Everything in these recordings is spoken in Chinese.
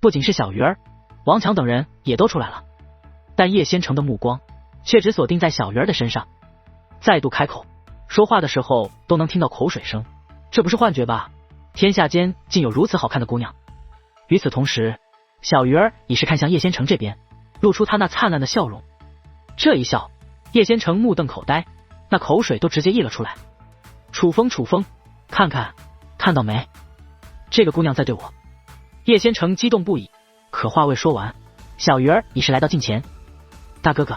不仅是小鱼儿，王强等人也都出来了，但叶仙成的目光却只锁定在小鱼儿的身上，再度开口说话的时候都能听到口水声，这不是幻觉吧？天下间竟有如此好看的姑娘。与此同时，小鱼儿已是看向叶仙成这边，露出他那灿烂的笑容。这一笑，叶仙成目瞪口呆，那口水都直接溢了出来。楚风，看到没？这个姑娘在对我。叶仙成激动不已，可话未说完，小鱼儿已是来到近前。大哥哥。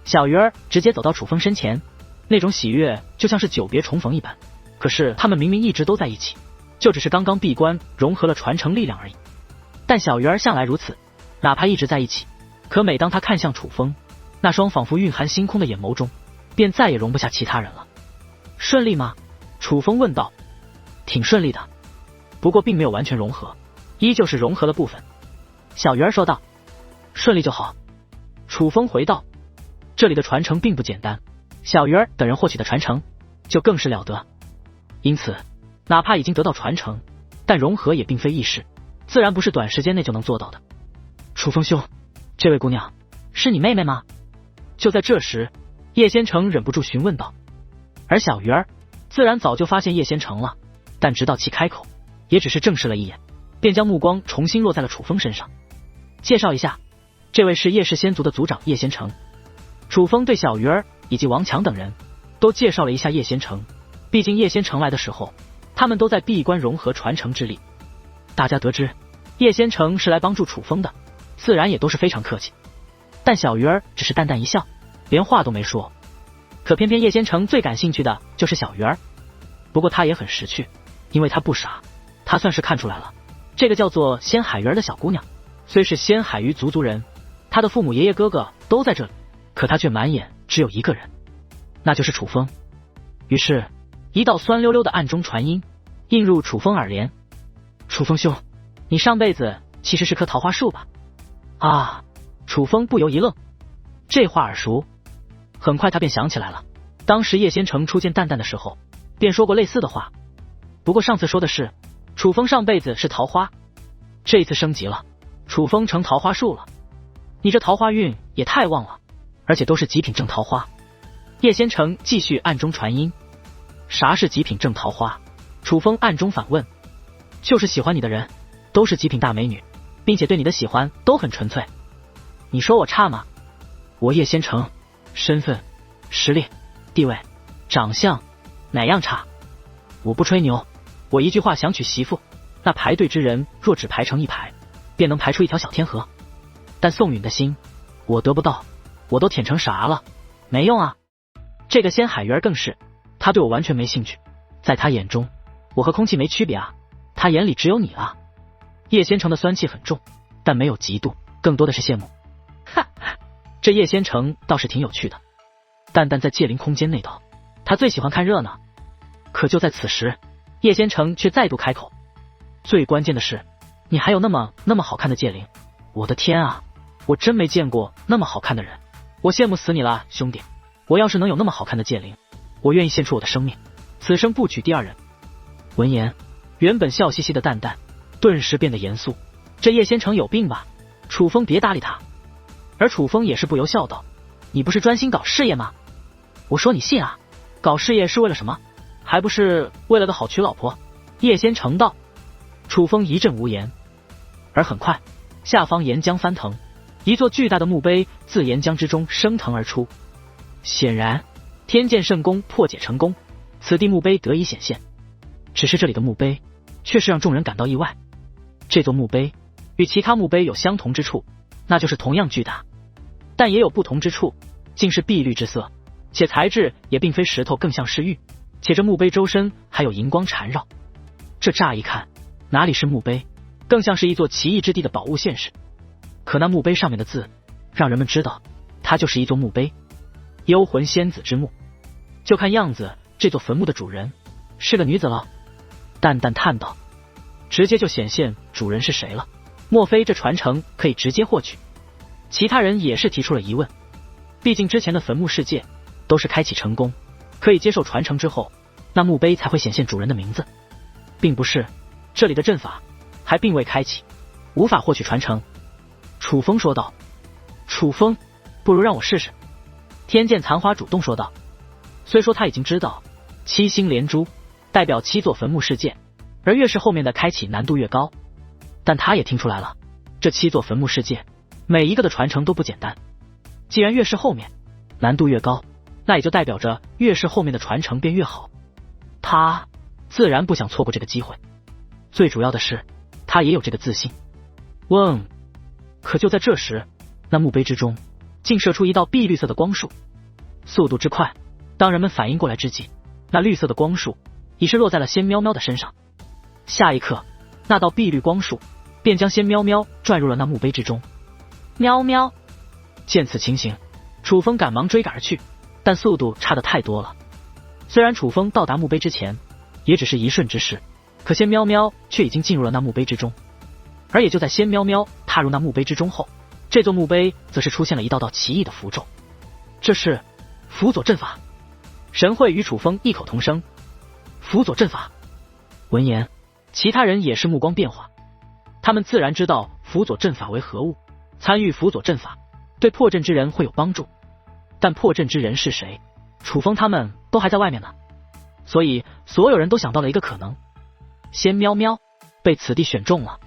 小鱼儿直接走到楚风身前，那种喜悦就像是久别重逢一般。可是他们明明一直都在一起，就只是刚刚闭关融合了传承力量而已。但小鱼儿向来如此，哪怕一直在一起，可每当他看向楚风，那双仿佛蕴含星空的眼眸中，便再也容不下其他人了。顺利吗？楚风问道。挺顺利的，不过并没有完全融合，依旧是融合的部分。小鱼儿说道。顺利就好。楚风回道。这里的传承并不简单，小鱼儿等人获取的传承就更是了得。因此，哪怕已经得到传承，但融合也并非易事，自然不是短时间内就能做到的。楚风兄，这位姑娘是你妹妹吗？就在这时，叶仙成忍不住询问道。而小鱼儿自然早就发现叶仙成了，但直到其开口，也只是正视了一眼，便将目光重新落在了楚风身上。介绍一下，这位是叶氏仙族的族长叶仙成。楚风对小鱼儿以及王强等人都介绍了一下叶仙成，毕竟叶仙成来的时候，他们都在闭关融合传承之力。大家得知叶仙成是来帮助楚风的，自然也都是非常客气。但小鱼儿只是淡淡一笑，连话都没说。可偏偏叶仙成最感兴趣的就是小鱼儿，不过他也很识趣，因为他不傻，他算是看出来了，这个叫做仙海鱼儿的小姑娘虽是仙海鱼族人，她的父母爷爷哥哥都在这里，可他却满眼只有一个人，那就是楚风。于是一道酸溜溜的暗中传音映入楚风耳帘。楚风兄，你上辈子其实是棵桃花树吧？啊！楚风不由一愣，这话耳熟。很快他便想起来了，当时叶仙成初见淡淡的时候便说过类似的话，不过上次说的是楚风上辈子是桃花，这一次升级了，楚风成桃花树了。你这桃花运也太旺了，而且都是极品正桃花。叶仙成继续暗中传音。啥是极品正桃花？楚风暗中反问。就是喜欢你的人都是极品大美女，并且对你的喜欢都很纯粹。你说我差吗？我叶仙成身份、实力、地位、长相哪样差？我不吹牛，我一句话想娶媳妇，那排队之人若只排成一排，便能排出一条小天河。但宋允的心我得不到，我都舔成啥了，没用啊。这个仙海鱼儿更是，他对我完全没兴趣，在他眼中我和空气没区别啊，他眼里只有你啊。叶仙成的酸气很重，但没有嫉妒，更多的是羡慕。哈，这叶仙成倒是挺有趣的，淡淡在界灵空间内道，他最喜欢看热闹。可就在此时，叶仙成却再度开口，最关键的是你还有那么好看的界灵，我的天啊，我真没见过那么好看的人，我羡慕死你了兄弟，我要是能有那么好看的界灵，我愿意献出我的生命，此生不娶第二人。闻言，原本笑嘻嘻的淡淡顿时变得严肃，这叶仙成有病吧？楚风别搭理他。而楚风也是不由笑道，你不是专心搞事业吗？我说你信啊，搞事业是为了什么？还不是为了个好娶老婆？叶仙成道。楚风一阵无言。而很快，下方岩浆翻腾，一座巨大的墓碑自岩浆之中升腾而出。显然天剑圣功破解成功，此地墓碑得以显现。只是这里的墓碑却是让众人感到意外，这座墓碑与其他墓碑有相同之处，那就是同样巨大，但也有不同之处，竟是碧绿之色，且材质也并非石头，更像是玉，且这墓碑周身还有银光缠绕。这乍一看哪里是墓碑，更像是一座奇异之地的宝物现世。可那墓碑上面的字让人们知道它就是一座墓碑，幽魂仙子之墓。就看样子这座坟墓的主人是个女子了。淡淡叹道，直接就显现主人是谁了，莫非这传承可以直接获取？其他人也是提出了疑问，毕竟之前的坟墓世界都是开启成功可以接受传承之后，那墓碑才会显现主人的名字，并不是，这里的阵法还并未开启，无法获取传承。楚风说道。楚风，不如让我试试。天剑残花主动说道。虽说他已经知道七星连珠代表7座坟墓事件，而越是后面的开启难度越高，但他也听出来了，这7座坟墓事件每一个的传承都不简单。既然越是后面难度越高，那也就代表着越是后面的传承便越好。他自然不想错过这个机会，最主要的是他也有这个自信。嗡！可就在这时，那墓碑之中竟射出一道碧绿色的光束，速度之快，当人们反应过来之际，那绿色的光束已是落在了仙喵喵的身上。下一刻，那道碧绿光束便将仙喵喵拽入了那墓碑之中。喵喵！见此情形，楚风赶忙追赶而去，但速度差得太多了。虽然楚风到达墓碑之前也只是一瞬之事，可仙喵喵却已经进入了那墓碑之中。而也就在仙喵喵踏入那墓碑之中后，这座墓碑则是出现了一道道奇异的符咒。这是辅佐阵法。神会与楚风异口同声：辅佐阵法。闻言，其他人也是目光变化，他们自然知道辅佐阵法为何物，参与辅佐阵法对破阵之人会有帮助，但破阵之人是谁，楚风他们都还在外面呢。所以所有人都想到了一个可能，仙喵喵被此地选中了。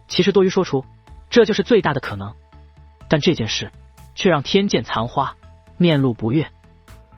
其实多余说出，这就是最大的可能，但这件事却让天剑残花面露不悦。